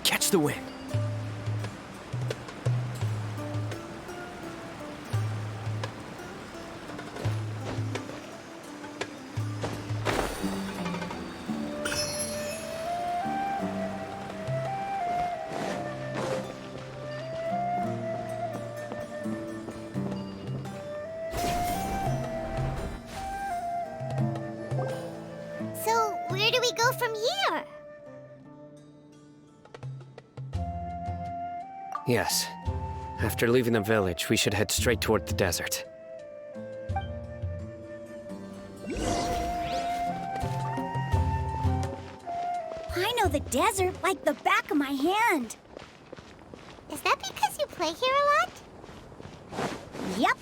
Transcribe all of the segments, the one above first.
Catch the wind. So, where do we go from here? Yes. After leaving the village, we should head straight toward the desert. I know the desert like the back of my hand. Is that because you play here a lot? Yep.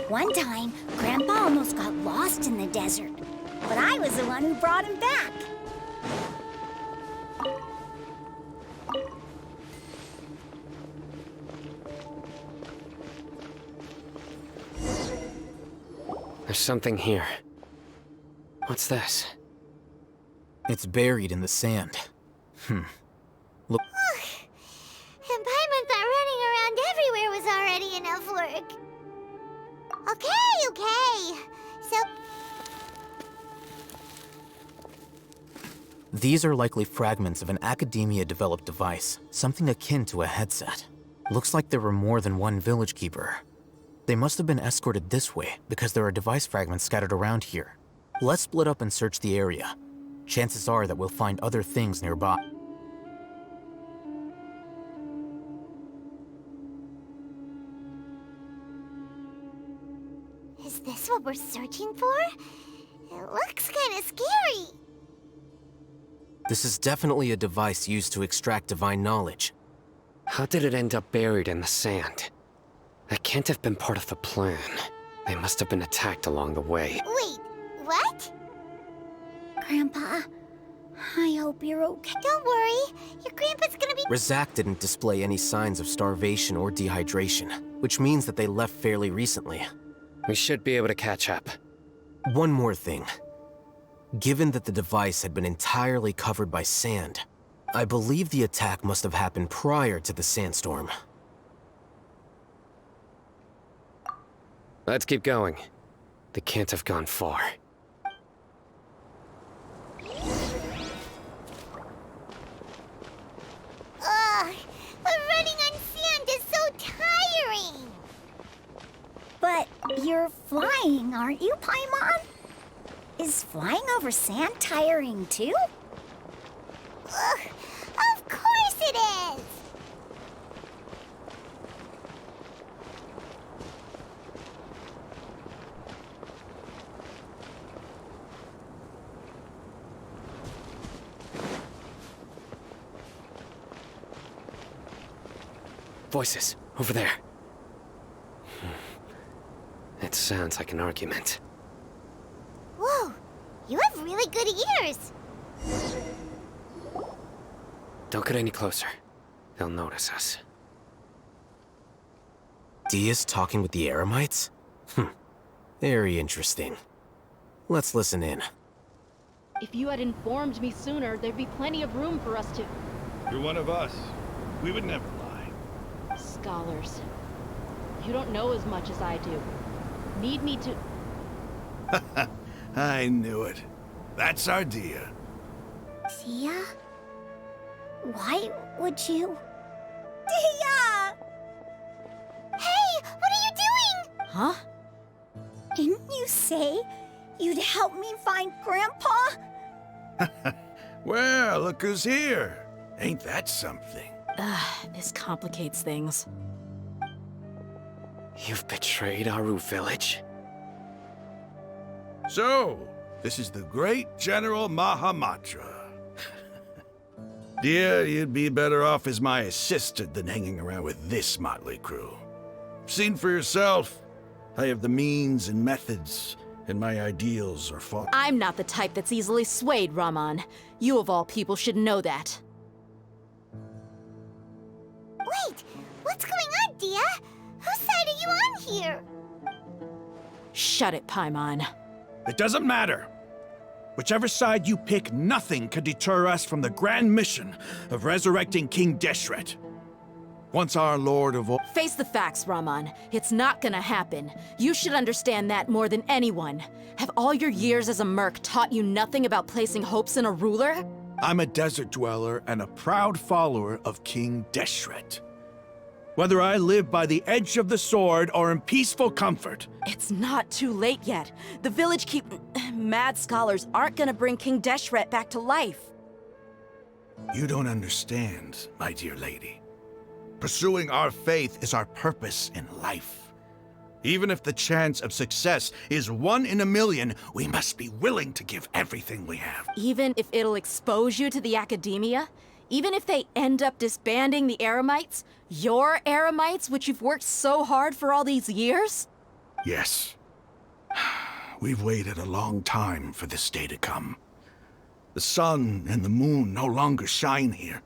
One time, Grandpa almost got lost in the desert, but I was the one who brought him back. There's something here. What's this? It's buried in the sand. Look. And Paimon thought running around everywhere was already enough work. Okay. So, These are likely fragments of an Academia-developed device, something akin to a headset. Looks like there were more than one village keeper. They must have been escorted this way because there are device fragments scattered around here. Let's split up and search the area. Chances are that we'll find other things nearby. is this what we're searching for? It looks kind of scary. This is definitely a device used to extract divine knowledge. How did it end up buried in the sand? That can't have been part of the plan. They must have been attacked along the way. Wait, what? Grandpa, I hope you're okay. Don't worry, your grandpa's gonna be— Razak didn't display any signs of starvation or dehydration, which means that they left fairly recently. We should be able to catch up. One more thing. Given that the device had been entirely covered by sand, I believe the attack must have happened prior to the sandstorm. Let's keep going. They can't have gone far. Ugh, running on sand is so tiring. But you're flying, aren't you, Paimon? Is flying over sand tiring too? Ugh, of course it is. Voices, over there. It sounds like an argument. Whoa, you have really good ears. Don't get any closer. They'll notice us. Dia's talking with the Eremites? Very interesting. Let's listen in. If you had informed me sooner, there'd be plenty of room for us to... You're one of us. We would never lie. Scholars. You don't know as much as I do. Need me to... I knew it. That's our Dia. Dia? Why would you? Dia! Hey, what are you doing? Huh? Didn't you say you'd help me find Grandpa? Well, look who's here. Ain't that something? This complicates things. You've betrayed Aru village? So, this is the great General Mahamatra. Dear, you'd be better off as my assistant than hanging around with this motley crew. Seen for yourself. I have the means and methods, and my ideals are far. I'm not the type that's easily swayed, Raman. You of all people should know that. Wait, what's going on, Dia? Whose side are you on here? Shut it, Paimon. It doesn't matter. Whichever side you pick, nothing could deter us from the grand mission of resurrecting King Deshret. Once our Lord of all... Face the facts, Raman. It's not gonna happen. You should understand that more than anyone. Have all your years as a merc taught you nothing about placing hopes in a ruler? I'm a desert dweller and a proud follower of King Deshret. Whether I live by the edge of the sword or in peaceful comfort. It's not too late yet. The village mad scholars aren't gonna bring King Deshret back to life. You don't understand, my dear lady. Pursuing our faith is our purpose in life. Even if the chance of success is 1 in a million, we must be willing to give everything we have. Even if it'll expose you to the academia? Even if they end up disbanding the Eremites? Your Eremites, which you've worked so hard for all these years? Yes. We've waited a long time for this day to come. The sun and the moon no longer shine here.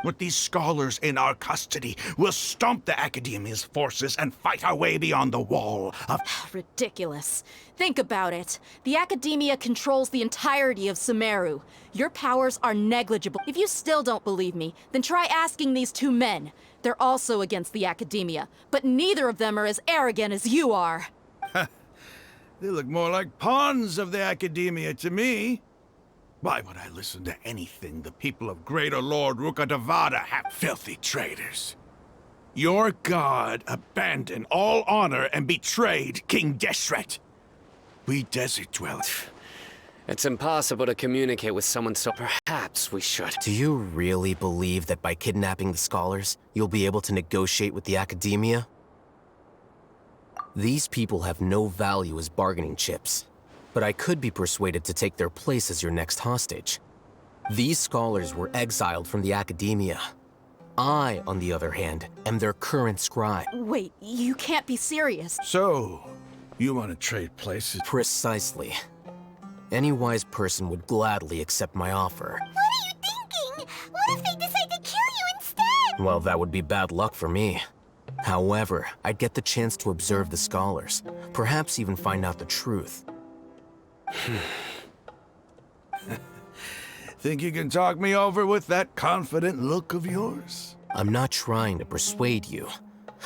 With these scholars in our custody, we'll stomp the Academia's forces and fight our way beyond the wall of... Ridiculous. Think about it. The Academia controls the entirety of Sumeru. Your powers are negligible. If you still don't believe me, then try asking these 2 men. They're also against the Academia, but neither of them are as arrogant as you are. They look more like pawns of the Academia to me. Why would I listen to anything the people of Greater Lord Rukkhadevata have? Filthy traitors. Your god abandoned all honor and betrayed King Deshret. We desert dwellers. It's impossible to communicate with someone, so perhaps we should. Do you really believe that by kidnapping the scholars, you'll be able to negotiate with the Academia? These people have no value as bargaining chips, but I could be persuaded to take their place as your next hostage. These scholars were exiled from the Academia. I, on the other hand, am their current scribe. Wait, you can't be serious. So, you want to trade places? Precisely. Any wise person would gladly accept my offer. What are you thinking? What if they decide to kill you instead? Well, that would be bad luck for me. However, I'd get the chance to observe the scholars, perhaps even find out the truth. Think you can talk me over with that confident look of yours? I'm not trying to persuade you.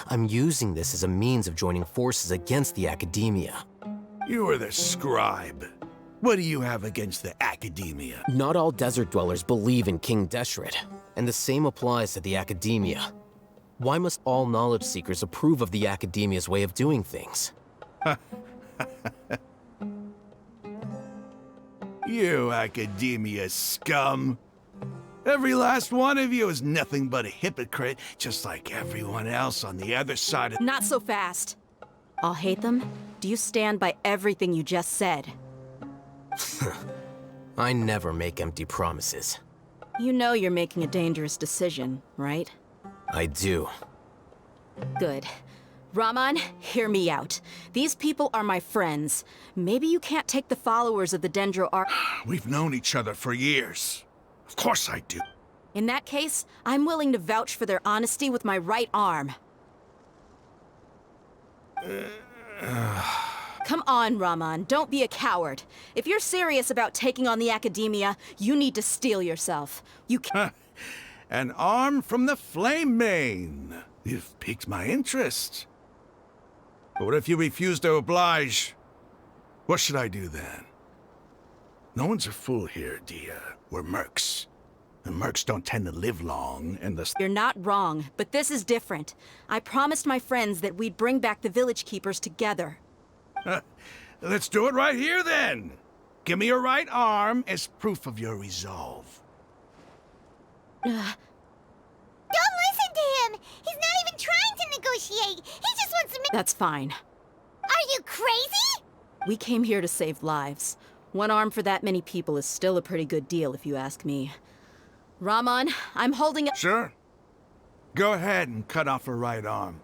I'm using this as a means of joining forces against the Academia. You are the scribe. What do you have against the Academia? Not all desert dwellers believe in King Deshret, and the same applies to the Academia. Why must all knowledge seekers approve of the Academia's way of doing things? You Academia scum. Every last one of you is nothing but a hypocrite, just like everyone else on the other side of... Not so fast. I'll hate them. Do you stand by everything you just said? I never make empty promises. You know you're making a dangerous decision, right? I do. Good. Raman, hear me out. These people are my friends. Maybe you can't take the followers of the Dendro Arc. We've known each other for years. Of course I do. In that case, I'm willing to vouch for their honesty with my right arm. Come on, Raman, don't be a coward. If you're serious about taking on the Academia, you need to steel yourself. You can't. An arm from the Flame Mane. You've piqued my interest. But what if you refuse to oblige? What should I do then? No one's a fool here, Dia. We're mercs. And mercs don't tend to live long, and the... You're not wrong, but this is different. I promised my friends that we'd bring back the village keepers together. Let's do it right here, then. Give me your right arm as proof of your resolve. Don't That's fine. Are you crazy? We came here to save lives. One arm for that many people is still a pretty good deal, if you ask me. Rahman, I'm holding a— Sure. Go ahead and cut off her right arm.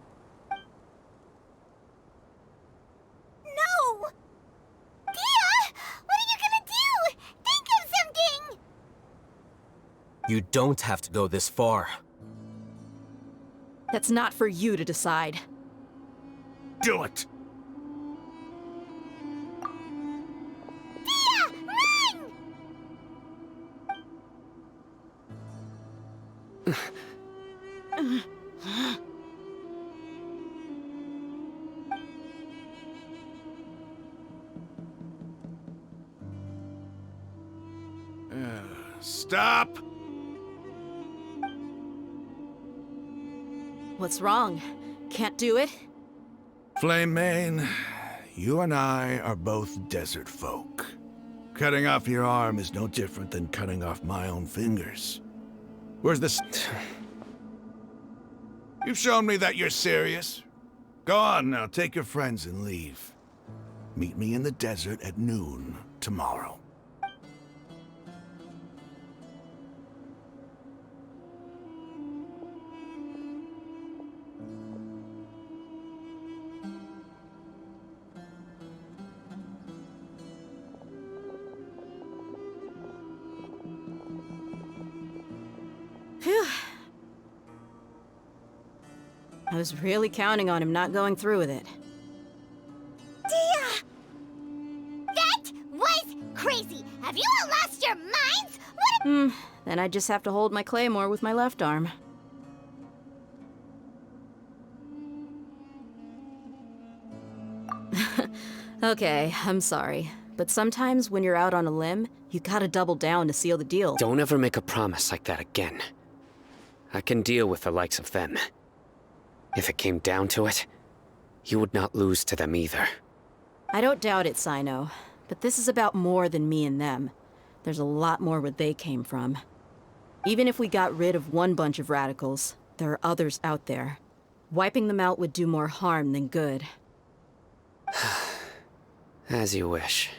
No! Dia! What are you gonna do? Think of something! You don't have to go this far. That's not for you to decide. Do it! Dia! Run! Stop! What's wrong? Can't do it? Flame Mane, you and I are both desert folk. Cutting off your arm is no different than cutting off my own fingers. Where's the You've shown me that you're serious. Go on now, take your friends and leave. Meet me in the desert at noon tomorrow. Phew. I was really counting on him not going through with it. Dia! That was crazy! Have you all lost your minds? What Then I just have to hold my claymore with my left arm. Okay, I'm sorry. But sometimes when you're out on a limb, you gotta double down to seal the deal. Don't ever make a promise like that again. I can deal with the likes of them. If it came down to it, you would not lose to them either. I don't doubt it, Sino. But this is about more than me and them. There's a lot more where they came from. Even if we got rid of one bunch of radicals, there are others out there. Wiping them out would do more harm than good. As you wish.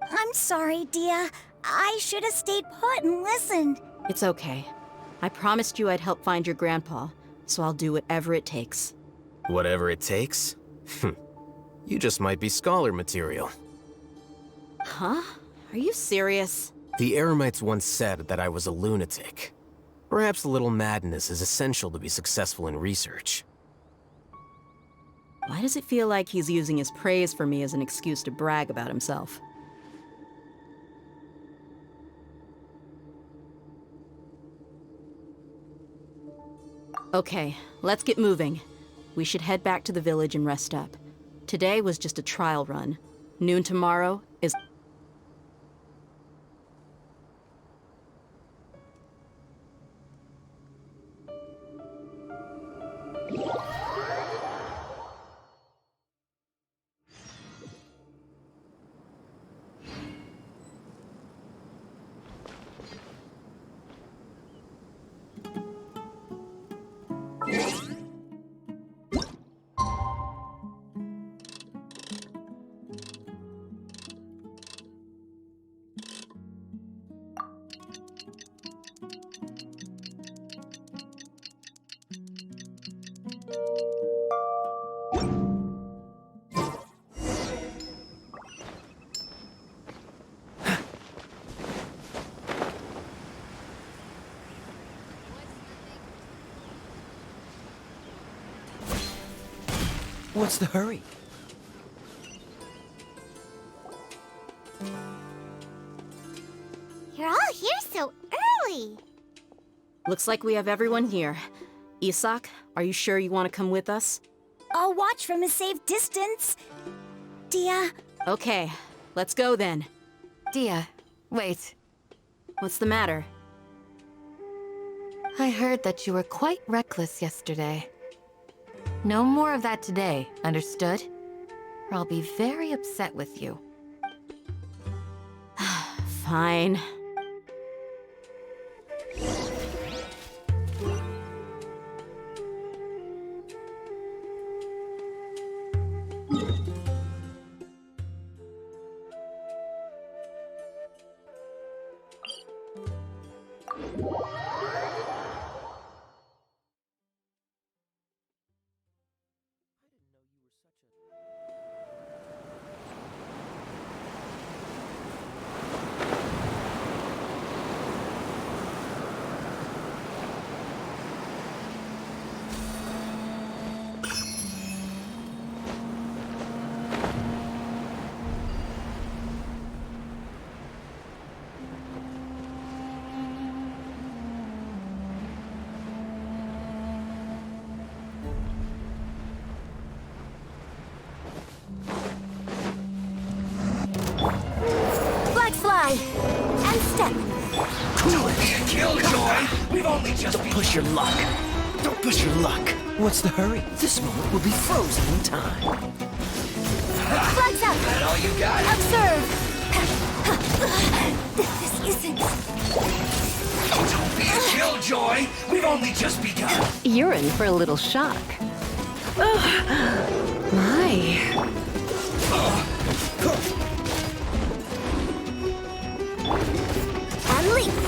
I'm sorry, Dia. I should have stayed put and listened. It's okay. I promised you I'd help find your grandpa, so I'll do whatever it takes. Whatever it takes? You just might be scholar material. Huh? Are you serious? The Eremites once said that I was a lunatic. Perhaps a little madness is essential to be successful in research. Why does it feel like he's using his praise for me as an excuse to brag about himself? Okay, let's get moving. We should head back to the village and rest up. Today was just a trial run. Noon tomorrow is... What's the hurry? You're all here so early. Looks like we have everyone here. Isak, are you sure you want to come with us? I'll watch from a safe distance. Dia, Okay, let's go then. Dia, wait. What's the matter? I heard that you were quite reckless yesterday. No more of that today, understood? Or I'll be very upset with you. Fine. Don't push your luck. Don't push your luck. What's the hurry? This moment will be frozen in time. Flags up! That all you got? Observe! This isn't... Don't be a killjoy! We've only just begun! You're in for a little shock. My. Unleash!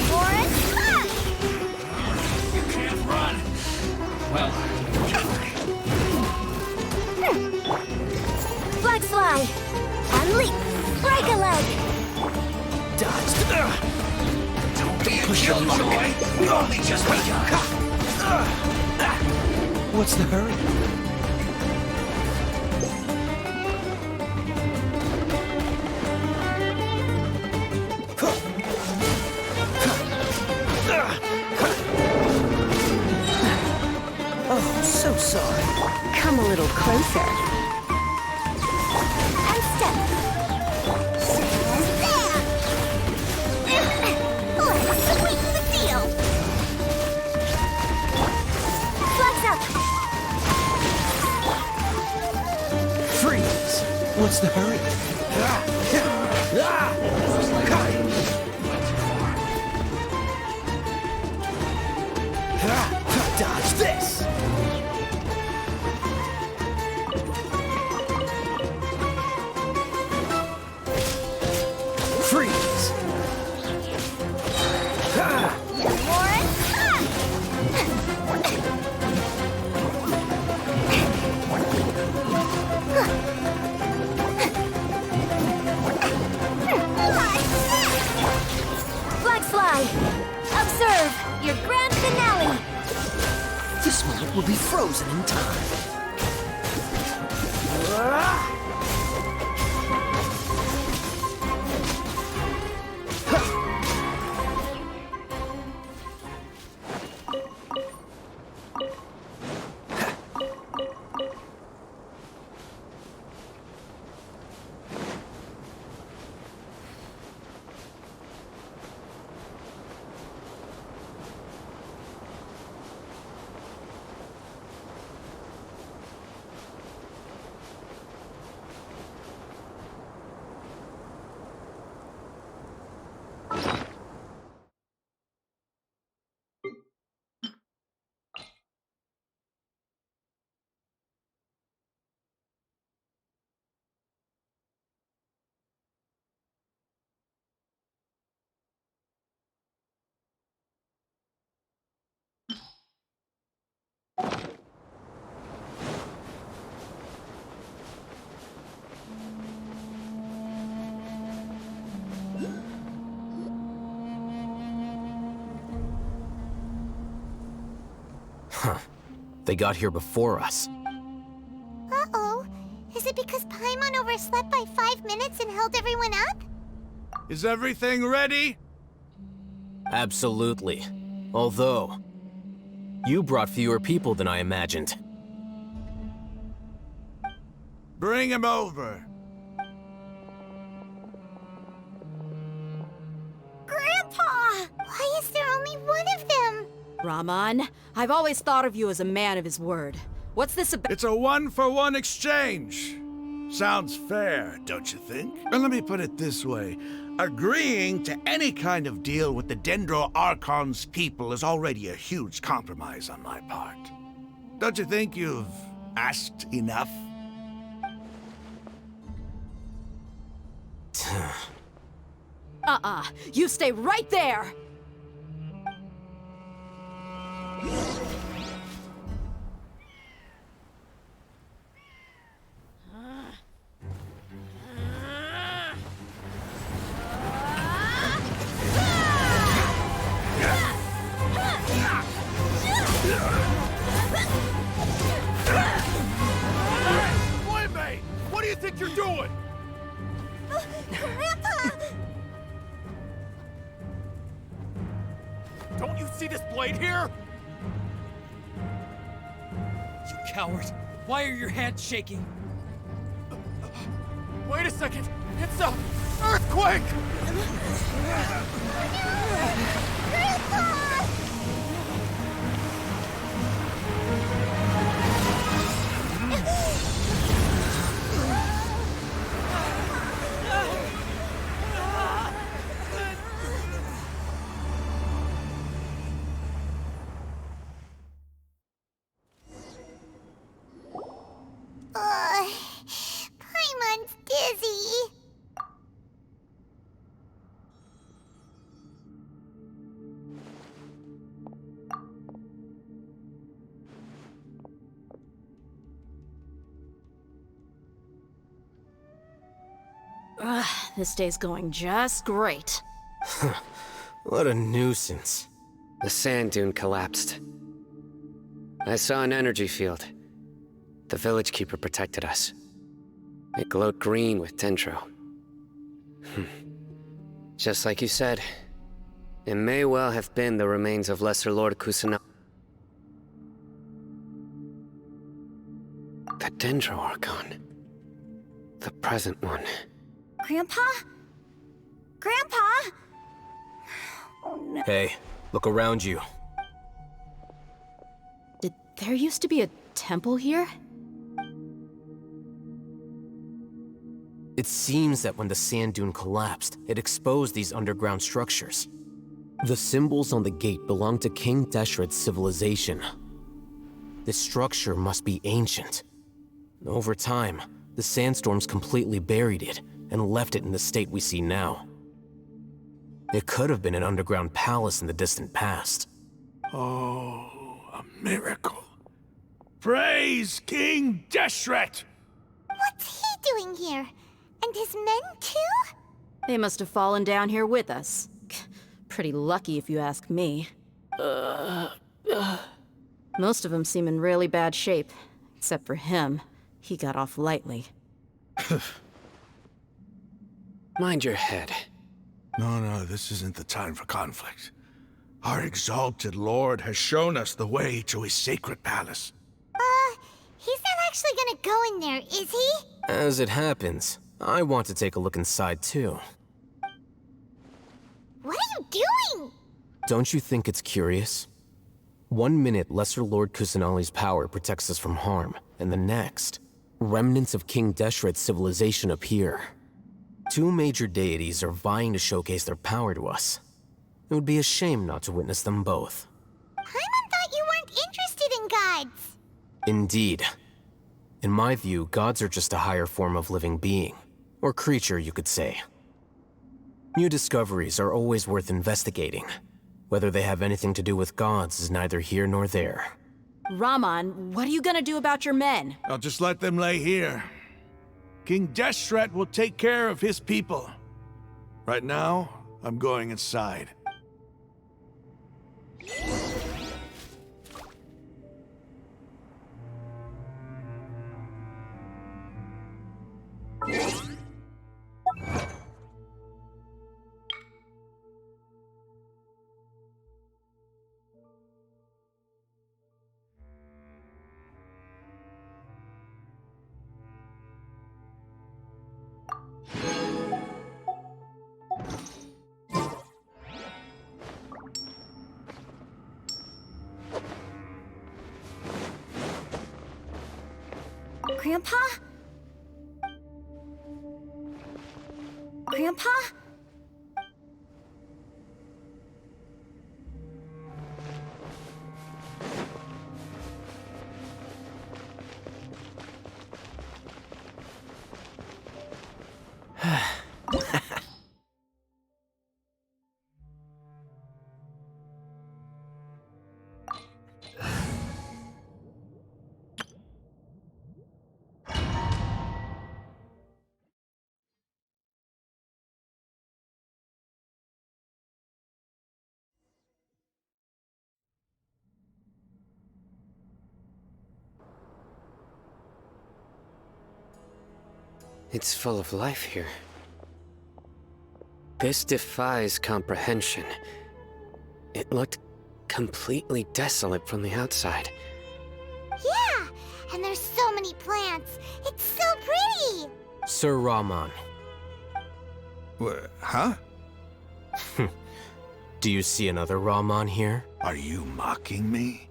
Warren, You can't run! Well, flag fly! Unleash! Break a leg! dodged. Don't be a killjoy! We've only just begun! What's the hurry? Oh, so sorry. Come a little closer. And step! Let's sweeten the deal! Flags up! Freeze! What's the hurry? Dodge this! Freeze! Warren, flag fly! Observe your grand finale! This moment will be frozen in time. They got here before us. Uh-oh. Is it because Paimon overslept by 5 minutes and held everyone up? Is everything ready? Absolutely. Although, you brought fewer people than I imagined. Bring him over. Grandpa! Why is there only one of them? Raman, I've always thought of you as a man of his word. What's this about? It's a one-for-one exchange. Sounds fair, don't you think? And let me put it this way. Agreeing to any kind of deal with the Dendro Archon's people is already a huge compromise on my part. Don't you think you've asked enough? You stay right there! Wait, what do you think you're doing? Grandpa! Don't you see this blade here? You coward! Why are your hands shaking? Wait a second! It's a... Earthquake! Paimon's dizzy. This day's going just great. What a nuisance. The sand dune collapsed. I saw an energy field. The village keeper protected us. It glowed green with dendro. Just like you said, it may well have been the remains of Lesser Lord Kusanagi. The dendro archon. The present one. Grandpa? Grandpa? Oh no. Hey, look around you. Did there used to be a temple here? It seems that when the sand dune collapsed, it exposed these underground structures. The symbols on the gate belong to King Deshret's civilization. This structure must be ancient. Over time, the sandstorms completely buried it and left it in the state we see now. It could have been an underground palace in the distant past. Oh, a miracle. Praise King Deshret! What's he doing here? And his men too? They must have fallen down here with us. Pretty lucky if you ask me. Most of them seem in really bad shape. Except for him. He got off lightly. Mind your head. No, this isn't the time for conflict. Our exalted lord has shown us the way to his sacred palace. He's not actually gonna go in there, is he? As it happens, I want to take a look inside too. What are you doing? Don't you think it's curious? 1 minute, Lesser Lord Kusanali's power protects us from harm, and the next, remnants of King Deshret's civilization appear. 2 major deities are vying to showcase their power to us. It would be a shame not to witness them both. Paimon thought you weren't interested in gods. Indeed. In my view, gods are just a higher form of living being. Or creature, you could say. New discoveries are always worth investigating. Whether they have anything to do with gods is neither here nor there. Raman, what are you gonna do about your men? I'll just let them lay here. King Deshret will take care of his people. Right now, I'm going inside. Grandpa? Grandpa? It's full of life here. This defies comprehension. It looked completely desolate from the outside. Yeah, and there's so many plants. It's so pretty. Sir Raman, Huh? Do you see another Rahman here? Are you mocking me?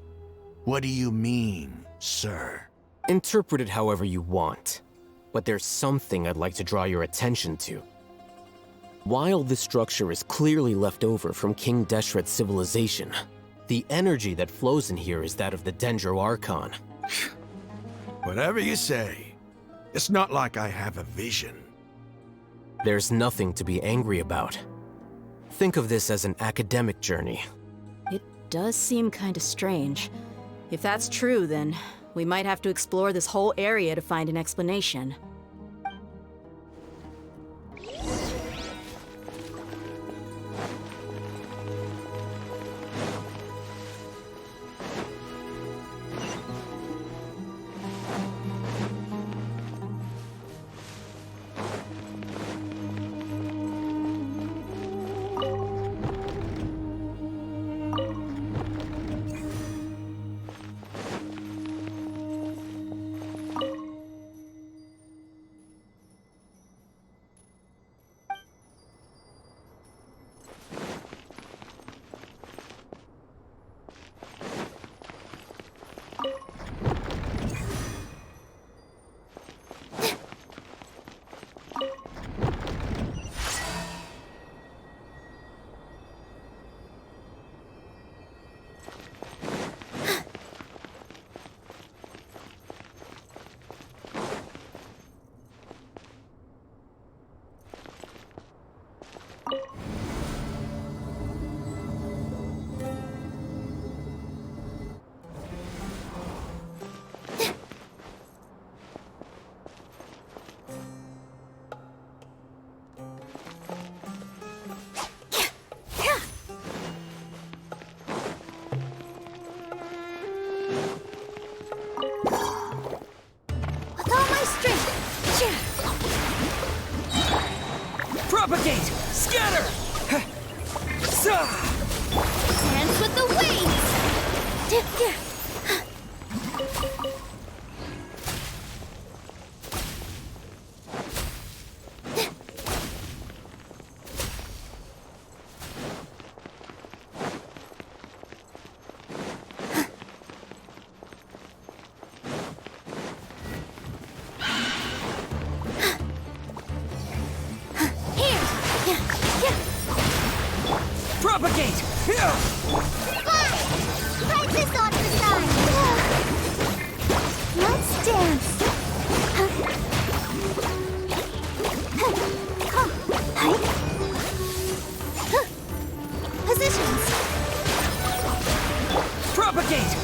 What do you mean, sir? Interpret it however you want, but there's something I'd like to draw your attention to. While this structure is clearly left over from King Deshret's civilization, the energy that flows in here is that of the Dendro Archon. Whatever you say. It's not like I have a vision. There's nothing to be angry about. Think of this as an academic journey. It does seem kinda strange. If that's true, then we might have to explore this whole area to find an explanation. Propagate! Scatter! Dance with the wings! Propagate! Try this on the side! Let's dance. Positions! Propagate!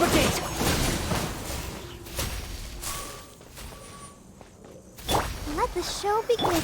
Propagate! Let the show begin.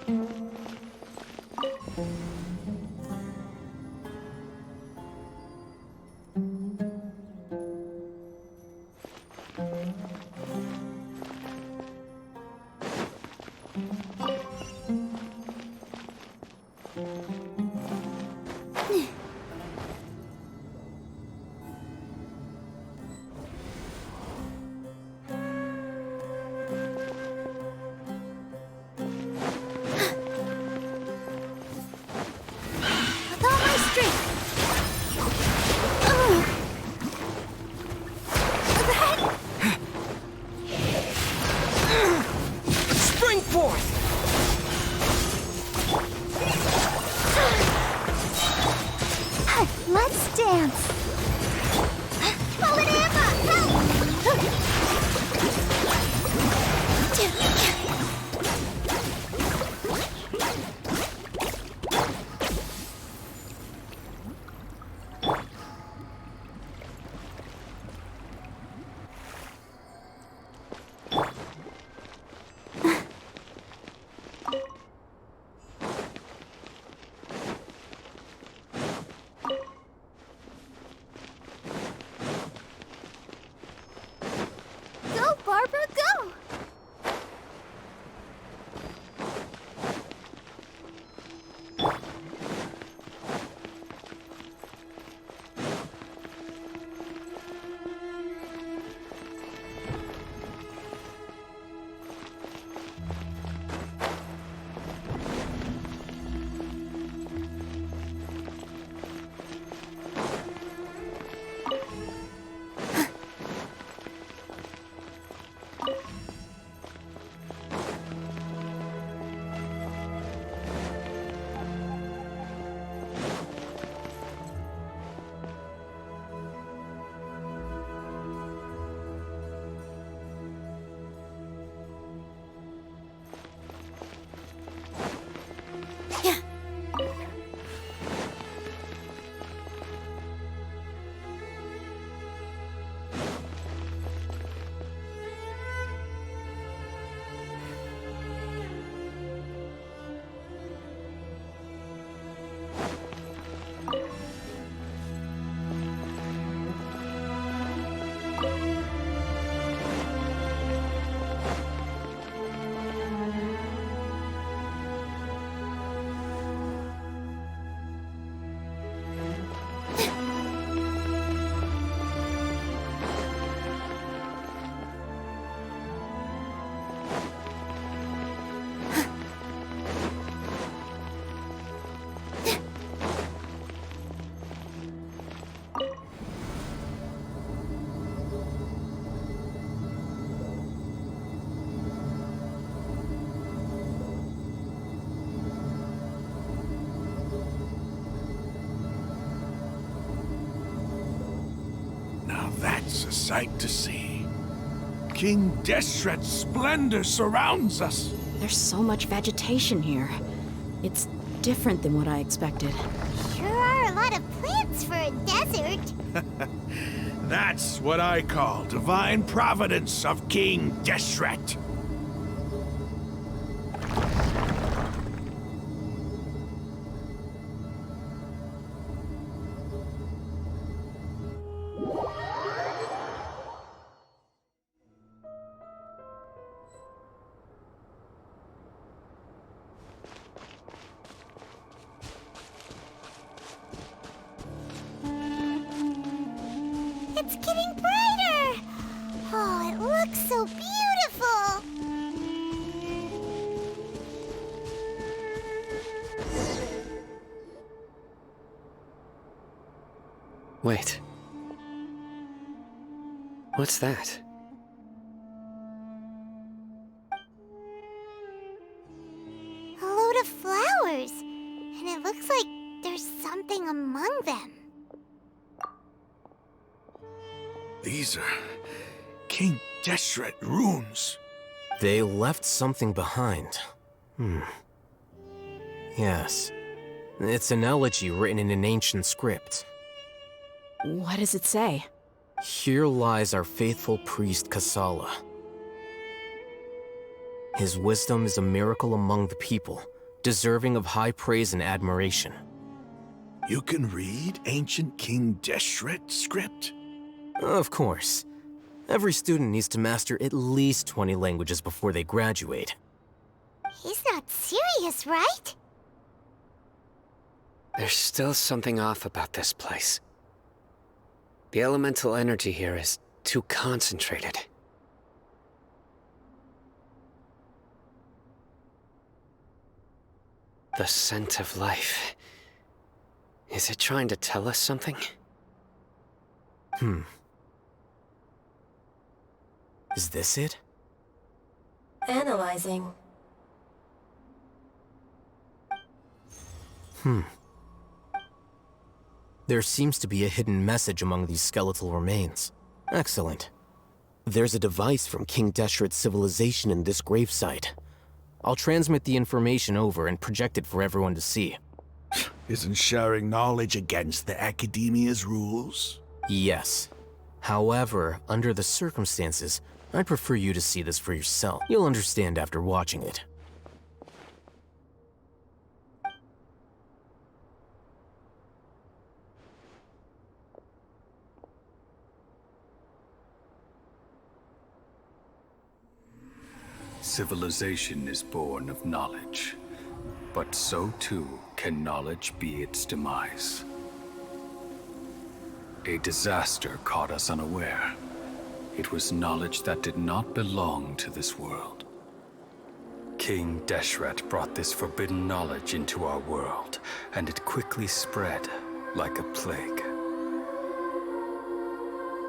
With all my strength. Spring forth! Let's dance. Hold it, Emma! Go, Barbara, go! Now that's a sight to see. King Deshret's splendor surrounds us. There's so much vegetation here. It's different than what I expected. Sure are a lot of plants for a desert. That's what I call divine providence of King Deshret. It's getting brighter! Oh, it looks so beautiful! Wait. What's that? A load of flowers. And it looks like there's something among them. These are King Deshret runes. They left something behind. Yes. It's an elegy written in an ancient script. What does it say? Here lies our faithful priest Kasala. His wisdom is a miracle among the people, deserving of high praise and admiration. You can read ancient King Deshret script? Of course. Every student needs to master at least 20 languages before they graduate. He's not serious, right? There's still something off about this place. The elemental energy here is too concentrated. The scent of life. Is it trying to tell us something? Is this it? Analyzing. There seems to be a hidden message among these skeletal remains. Excellent. There's a device from King Deshret's civilization in this gravesite. I'll transmit the information over and project it for everyone to see. Isn't sharing knowledge against the Academia's rules? Yes. However, under the circumstances, I'd prefer you to see this for yourself. You'll understand after watching it. Civilization is born of knowledge, but so too can knowledge be its demise. A disaster caught us unaware. It was knowledge that did not belong to this world. King Deshret brought this forbidden knowledge into our world, and it quickly spread like a plague.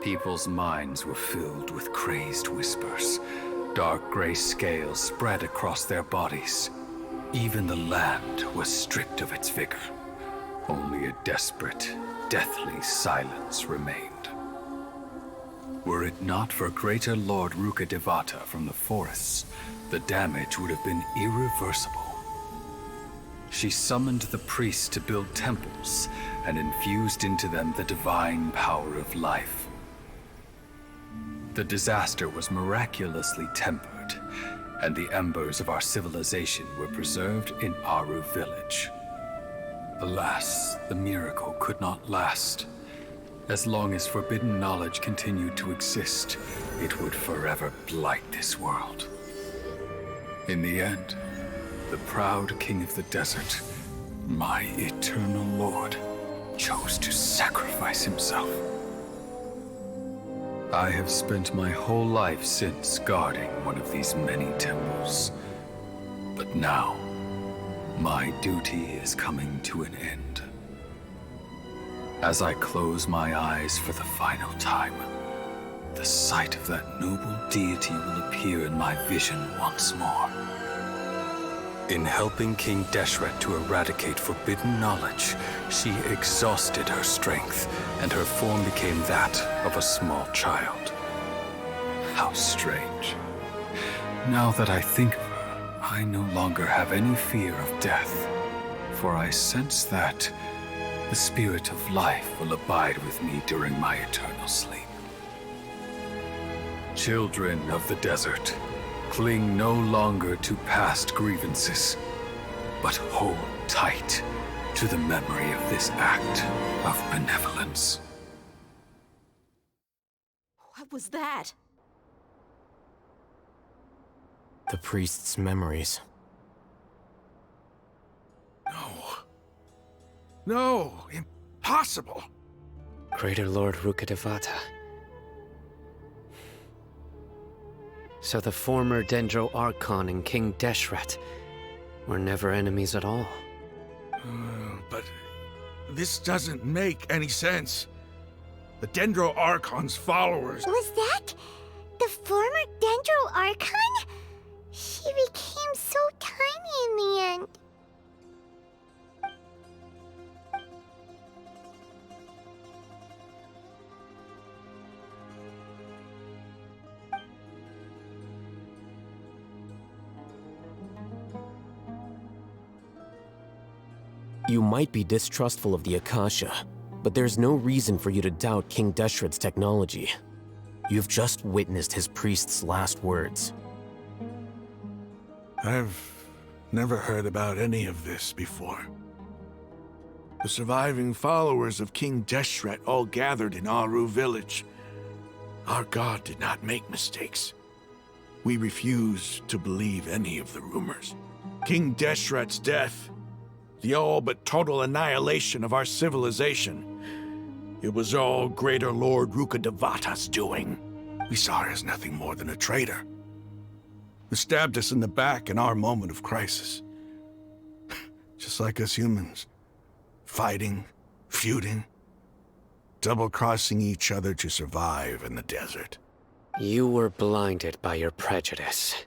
People's minds were filled with crazed whispers. Dark gray scales spread across their bodies. Even the land was stripped of its vigor. Only a desperate, deathly silence remained. Were it not for Greater Lord Rukkhadevata from the forests, the damage would have been irreversible. She summoned the priests to build temples and infused into them the divine power of life. The disaster was miraculously tempered, and the embers of our civilization were preserved in Aru village. Alas, the miracle could not last. As long as forbidden knowledge continued to exist, it would forever blight this world. In the end, the proud king of the desert, my eternal lord, chose to sacrifice himself. I have spent my whole life since guarding one of these many temples. But now, my duty is coming to an end. As I close my eyes for the final time, the sight of that noble deity will appear in my vision once more. In helping King Deshret to eradicate forbidden knowledge, she exhausted her strength, and her form became that of a small child. How strange. Now that I think of her, I no longer have any fear of death, for I sense that the spirit of life will abide with me during my eternal sleep. Children of the desert, cling no longer to past grievances, but hold tight to the memory of this act of benevolence. What was that? The priest's memories. No, impossible. Greater Lord Rukkhadevata. So the former Dendro Archon and King Deshret were never enemies at all. But this doesn't make any sense. The Dendro Archon's followers... Was that the former Dendro Archon? She became so tiny in the end. You might be distrustful of the Akasha, but there's no reason for you to doubt King Deshret's technology. You've just witnessed his priest's last words. I've Never heard about any of this before. The surviving followers of King Deshret all gathered in Aru village. Our god did not make mistakes. We refuse to believe any of the rumors. King Deshret's death, the all but total annihilation of our civilization, it was all Greater Lord Rukkhadevata's doing. We saw her as nothing more than a traitor, who stabbed us in the back in our moment of crisis. Just like us humans. Fighting, feuding, double-crossing each other to survive in the desert. You were blinded by your prejudice.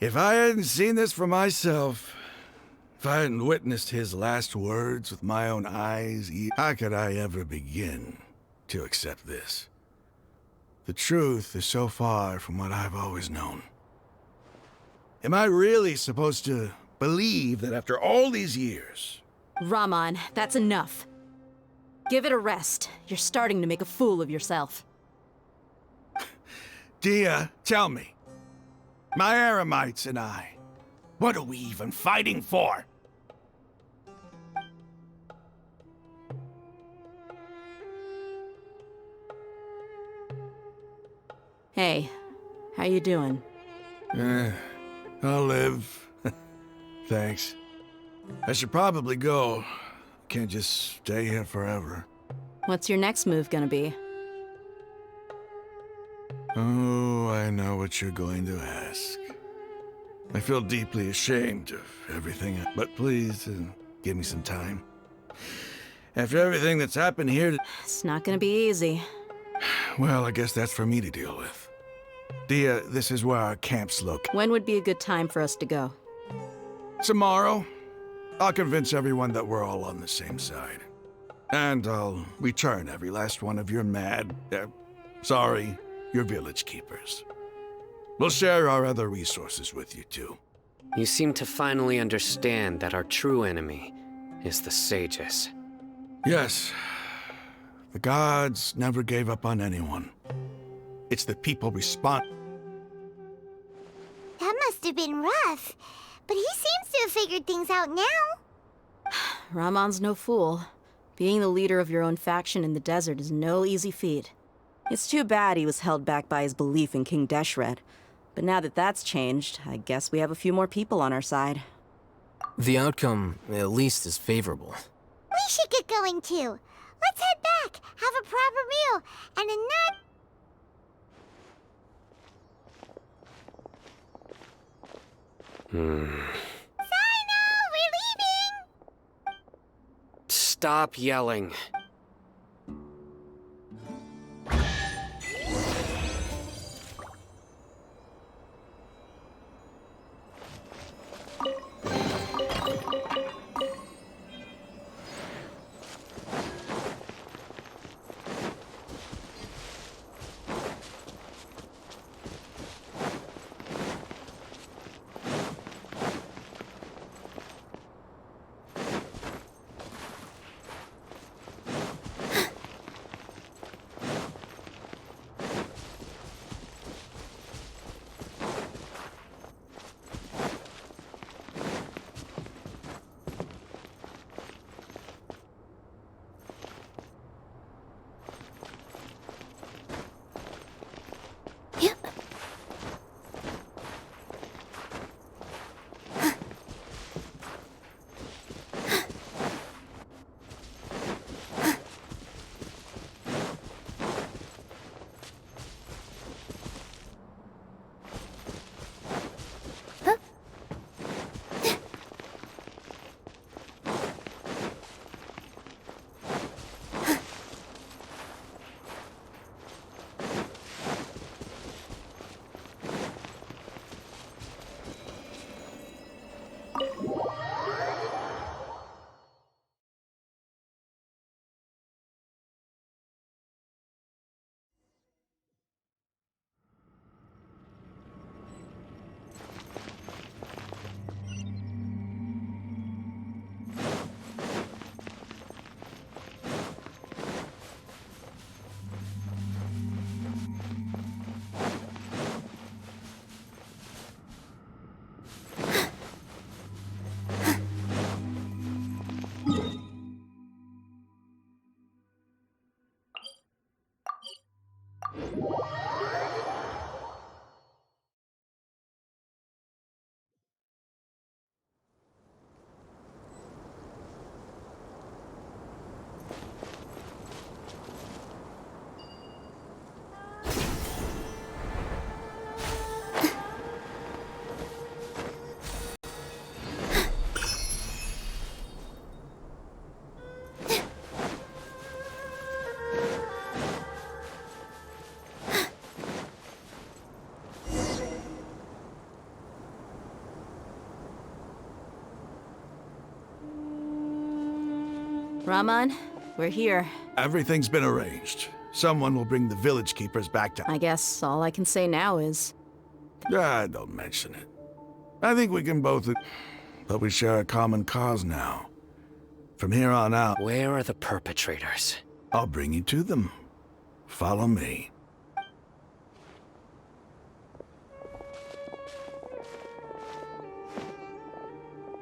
If I hadn't seen this for myself, if I hadn't witnessed his last words with my own eyes, how could I ever begin to accept this? The truth is so far from what I've always known. Am I really supposed to believe that after all these years... Raman, that's enough. Give it a rest. You're starting to make a fool of yourself. Dia, tell me. My Eremites and I, what are we even fighting for? Hey, how you doing? I'll live. Thanks. I should probably go. Can't just stay here forever. What's your next move gonna be? Oh, I know what you're going to ask. I feel deeply ashamed of everything, but please, give me some time. After everything that's happened here... It's not gonna be easy. Well, I guess that's for me to deal with. Dia, this is where our camp's located. When would be a good time for us to go? Tomorrow. I'll convince everyone that we're all on the same side. And I'll return every last one of your your village keepers. We'll share our other resources with you, too. You seem to finally understand that our true enemy is the sages. Yes. The gods never gave up on anyone. It's the people respond. That must have been rough, but he seems to have figured things out now. Raman's no fool. Being the leader of your own faction in the desert is no easy feat. It's too bad he was held back by his belief in King Deshret. But now that that's changed, I guess we have a few more people on our side. The outcome, at least, is favorable. We should get going too. Let's head back, have a proper meal, and a nut. Sino, we're leaving! Stop yelling. Raman, we're here. Everything's been arranged. Someone will bring the village keepers back to... I guess all I can say now is... Don't mention it. I think we can both... But we share a common cause now. From here on out... Where are the perpetrators? I'll bring you to them. Follow me.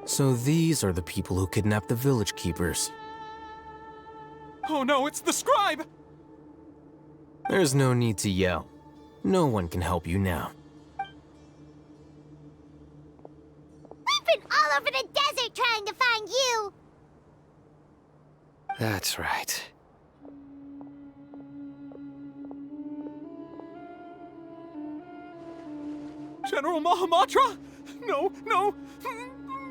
So these are the people who kidnapped the village keepers. Oh no, it's the scribe! There's no need to yell. No one can help you now. We've been all over the desert trying to find you! That's right. General Mahamatra? No, no!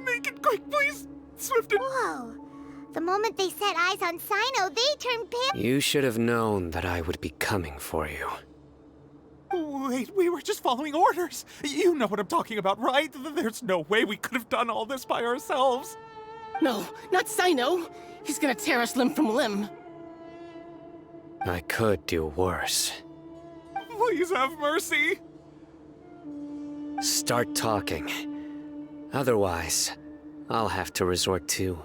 Make it quick, please! Swift and... Whoa. The moment they set eyes on Sino, they turned pale. You should have known that I would be coming for you. Wait, we were just following orders. You know what I'm talking about, right? There's no way we could have done all this by ourselves. No, not Sino. He's gonna tear us limb from limb. I could do worse. Please have mercy. Start talking. Otherwise, I'll have to resort to...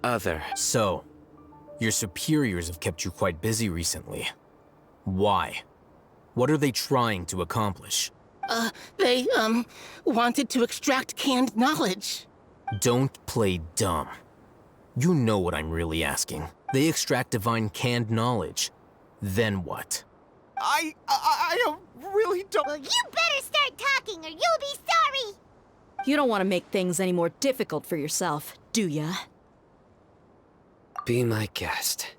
other. So, your superiors have kept you quite busy recently. Why? What are they trying to accomplish? They, wanted to extract canned knowledge. Don't play dumb. You know what I'm really asking. They extract divine canned knowledge. Then what? I really don't... Well, you better start talking or you'll be sorry! You don't want to make things any more difficult for yourself, do ya? Be my guest.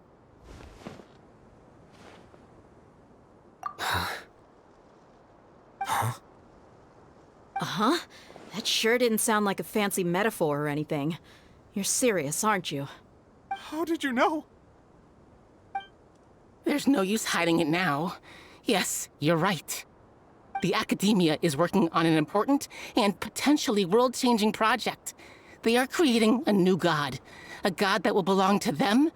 Uh-huh. That sure didn't sound like a fancy metaphor or anything. You're serious, aren't you? How did you know? There's no use hiding it now. Yes, you're right. The Academia is working on an important and potentially world-changing project. They are creating a new god. A god that will belong to them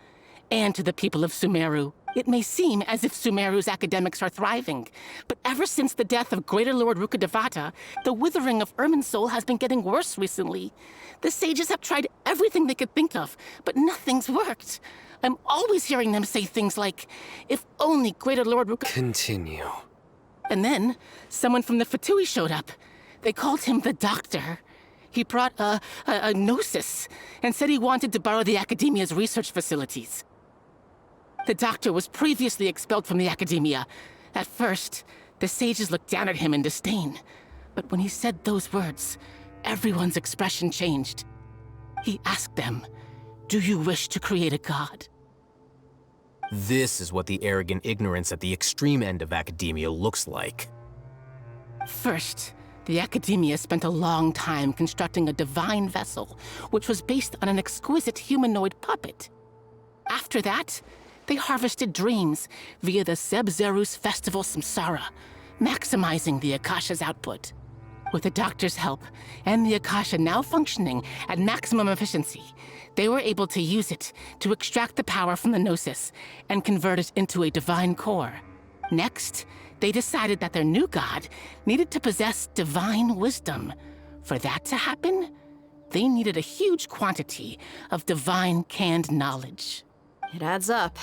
and to the people of Sumeru. It may seem as if Sumeru's academics are thriving, but ever since the death of Greater Lord Rukkhadevata, the withering of Irminsul has been getting worse recently. The sages have tried everything they could think of, but nothing's worked. I'm always hearing them say things like, if only Greater Lord Rukkhadevata... Continue. And then, someone from the Fatui showed up. They called him the Doctor. He brought a gnosis and said he wanted to borrow the Academia's research facilities. The Doctor was previously expelled from the Academia. At first, the sages looked down at him in disdain. But when he said those words, everyone's expression changed. He asked them, "Do you wish to create a god?" This is what the arrogant ignorance at the extreme end of academia looks like. First, the Academia spent a long time constructing a divine vessel, which was based on an exquisite humanoid puppet. After that, they harvested dreams via the Sebzerus Festival Samsara, maximizing the Akasha's output. With the Doctor's help, and the Akasha now functioning at maximum efficiency, they were able to use it to extract the power from the Gnosis and convert it into a divine core. Next, they decided that their new god needed to possess divine wisdom. For that to happen, they needed a huge quantity of divine canned knowledge. It adds up.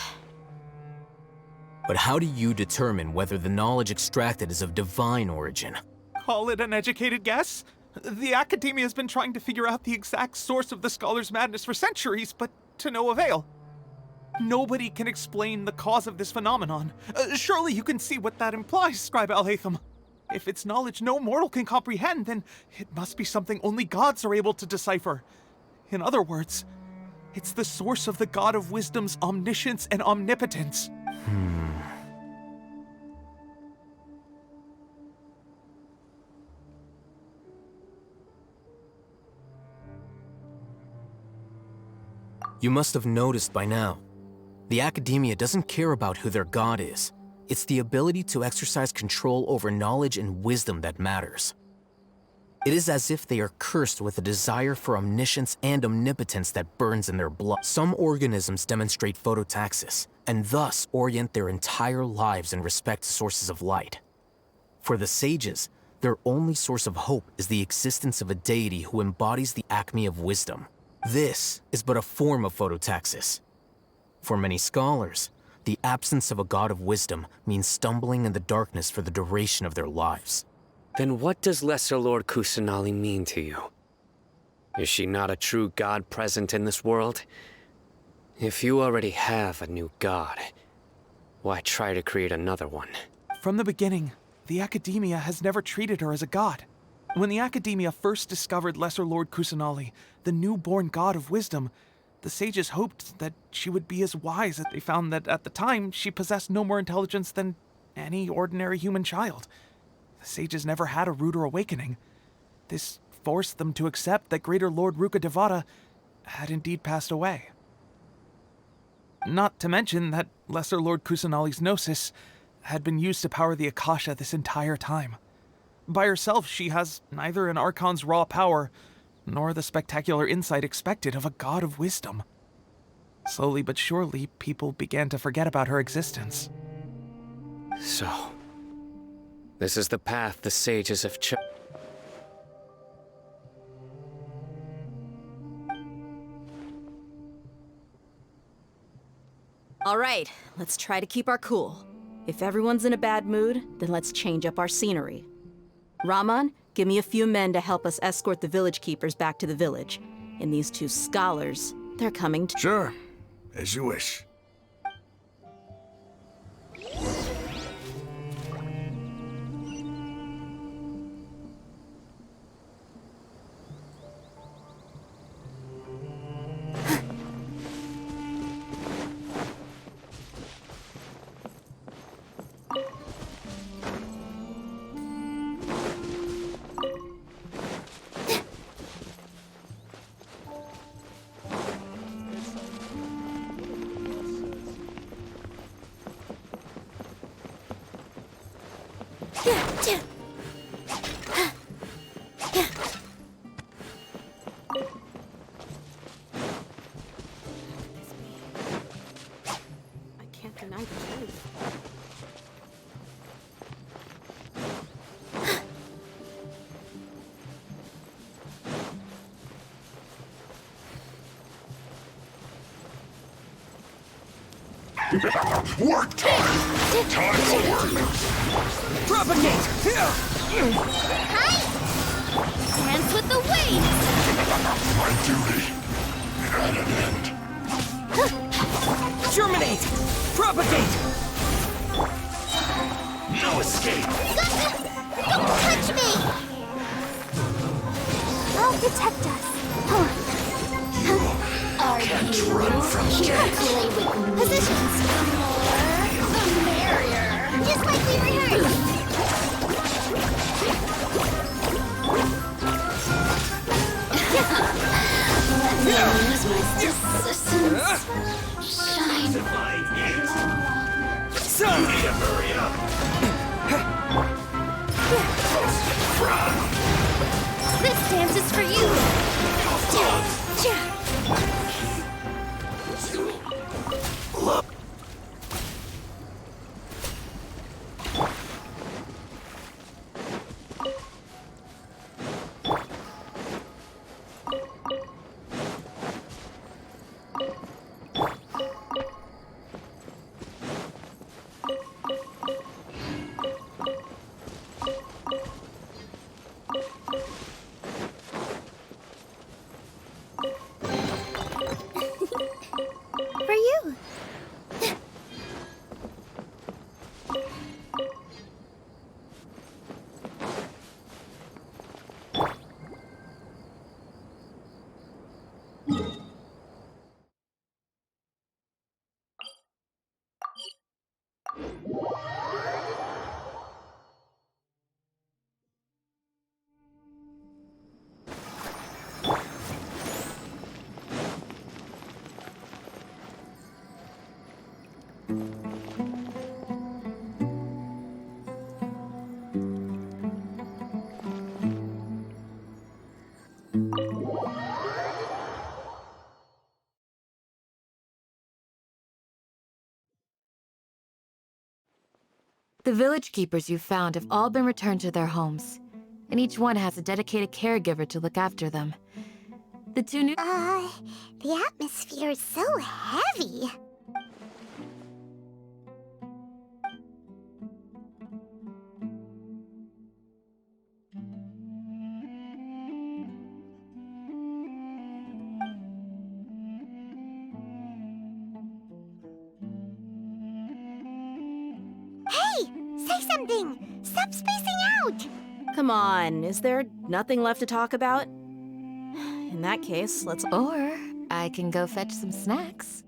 But how do you determine whether the knowledge extracted is of divine origin? Call it an educated guess? The Academia has been trying to figure out the exact source of the Scholar's madness for centuries, but to no avail. Nobody can explain the cause of this phenomenon. Surely you can see what that implies, Scribe Alhaitham. If it's knowledge no mortal can comprehend, then it must be something only gods are able to decipher. In other words, it's the source of the God of Wisdom's omniscience and omnipotence. You must have noticed by now. The Academia doesn't care about who their god is. It's the ability to exercise control over knowledge and wisdom that matters. It is as if they are cursed with a desire for omniscience and omnipotence that burns in their blood. Some organisms demonstrate phototaxis, and thus orient their entire lives in respect to sources of light. For the sages, their only source of hope is the existence of a deity who embodies the acme of wisdom. This is but a form of phototaxis. For many scholars, the absence of a god of wisdom means stumbling in the darkness for the duration of their lives. Then what does Lesser Lord Kusanali mean to you? Is she not a true god present in this world? If you already have a new god, why try to create another one? From the beginning, the Academia has never treated her as a god. When the Academia first discovered Lesser Lord Kusanali, the newborn god of wisdom, the sages hoped that she would be as wise as they found that at the time she possessed no more intelligence than any ordinary human child. The sages never had a ruder awakening. This forced them to accept that Greater Lord Ruka Devata had indeed passed away. Not to mention that Lesser Lord Kusanali's gnosis had been used to power the Akasha this entire time. By herself, she has neither an Archon's raw power, nor the spectacular insight expected of a god of wisdom. Slowly but surely, people began to forget about her existence. So, this is the path the sages have chosen. All right, let's try to keep our cool. If everyone's in a bad mood, then let's change up our scenery. Raman, give me a few men to help us escort the village keepers back to the village. And these two scholars, they're coming to— Sure, as you wish. I can't deny the truth. Work time! Time for work! Propagate! Hi! Dance with the waves! My duty at an end. Germinate! Propagate! No escape! Don't touch me! I'll protect us. Can't run from death. Positions. The merrier. Just like we rehearsed. Let me use my assistance. Shine. Hurry up! This dance is for you. Look. The village keepers you found have all been returned to their homes, and each one has a dedicated caregiver to look after them. The two new- The atmosphere is so heavy. Hey! Say something! Stop spacing out! Come on, is there nothing left to talk about? In that case, let's... Or I can go fetch some snacks.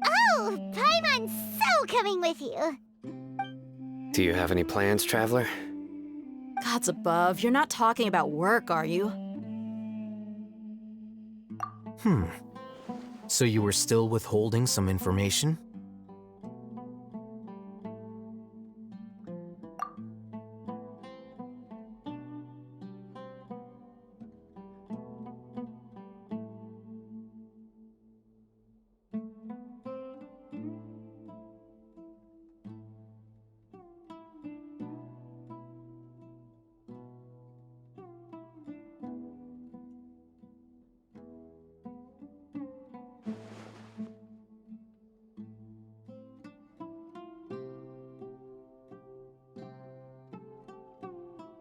Oh! Paimon's so coming with you! Do you have any plans, Traveler? Gods above, you're not talking about work, are you? So you were still withholding some information?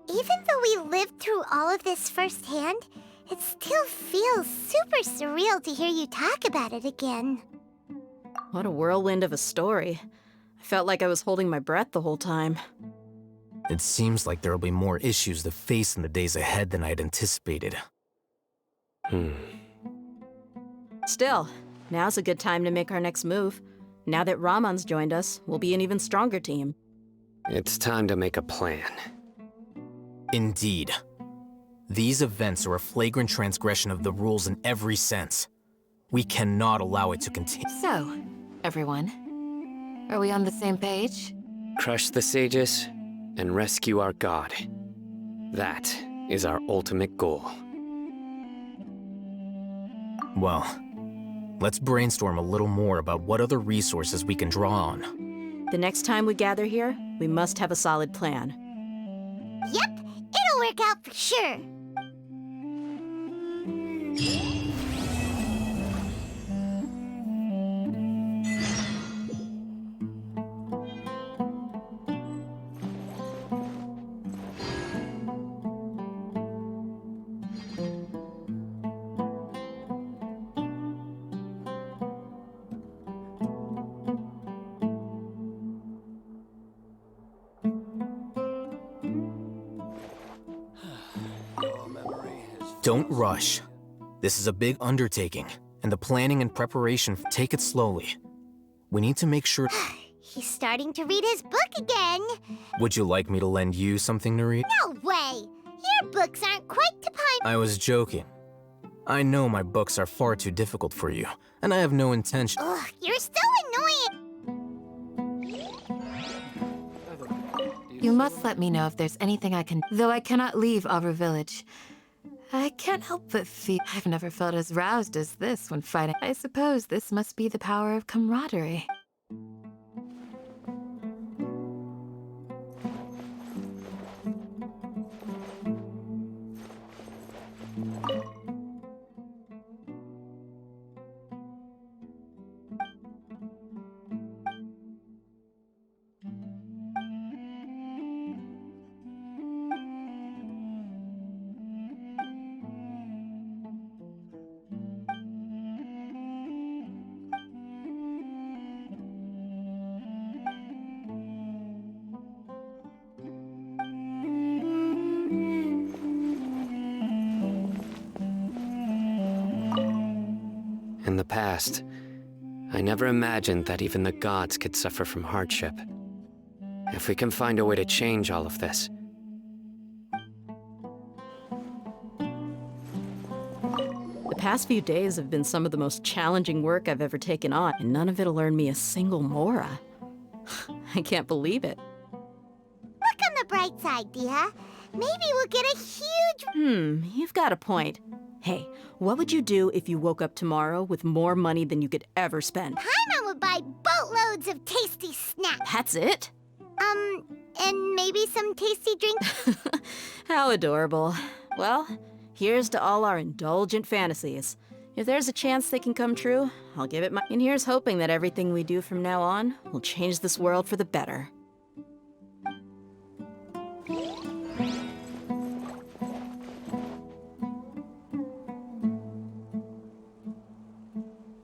Even though we lived through all of this firsthand, it still feels super surreal to hear you talk about it again. What a whirlwind of a story. I felt like I was holding my breath the whole time. It seems like there'll be more issues to face in the days ahead than I'd anticipated. Still, now's a good time to make our next move. Now that Ramon's joined us, we'll be an even stronger team. It's time to make a plan. Indeed. These events are a flagrant transgression of the rules in every sense. We cannot allow it to continue. So, everyone, are we on the same page? Crush the sages and rescue our god. That is our ultimate goal. Well, let's brainstorm a little more about what other resources we can draw on. The next time we gather here, we must have a solid plan. Yep, it'll work out for sure. Don't rush. This is a big undertaking, and the planning and preparation, take it slowly. We need to make sure... He's starting to read his book again. Would you like me to lend you something to read? No way! Your books aren't quite to I was joking. I know my books are far too difficult for you, and I have no intention... Ugh, you're so annoying! You must let me know if there's anything I can... Though I cannot leave Aru Village, I can't help but feel... I've never felt as roused as this when fighting. I suppose this must be the power of camaraderie. In the past, I never imagined that even the gods could suffer from hardship. if we can find a way to change all of this. The past few days have been some of the most challenging work I've ever taken on, and none of it'll earn me a single mora. I can't believe it. Look on the bright side, Dia. Maybe we'll get a huge... You've got a point. Hey, what would you do if you woke up tomorrow with more money than you could ever spend? Paimon would buy boatloads of tasty snacks. That's it? And maybe some tasty drinks. How adorable. Well, here's to all our indulgent fantasies. If there's a chance they can come true, I'll give it my... And here's hoping that everything we do from now on will change this world for the better.